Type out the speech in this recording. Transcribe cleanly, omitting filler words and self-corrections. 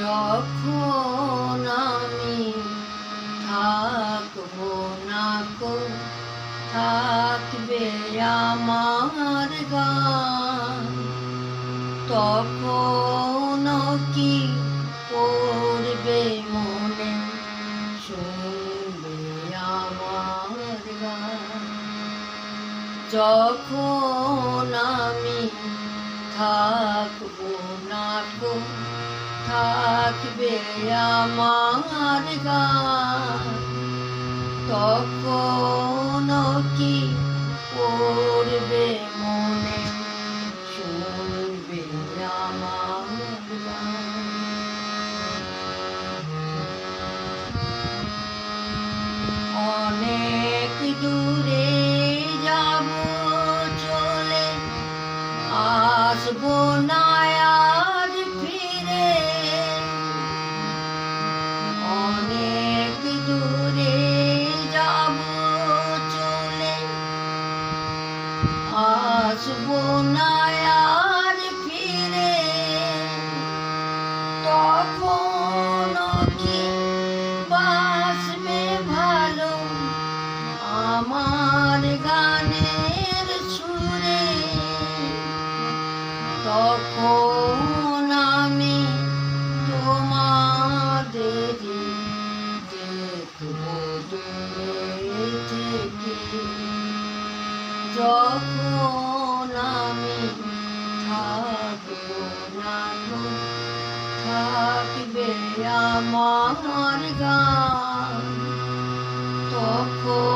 যখন আমি থাকবো না কো, থাকবে আমার গান। তখন কি পড়বে মনে, শুনবে আমার গান। যখন আমি থাকবো না কো, থাকবে আমার গান। তখন কি পড়বে মনে, শুনবে আমার গান। অনেক দূরে যাব চলে, আসবো না আর ফিরে। অনেক দূরে যাব চলে, আসবো না আর ফিরে। তখন কি বাসবে ভালো আমার গানের সুরে। তখন আমি তোমাদেরই দেখবো দূরে থেকে। যখন আমি থাকবো না গো, থাকবে আমার গান। তখন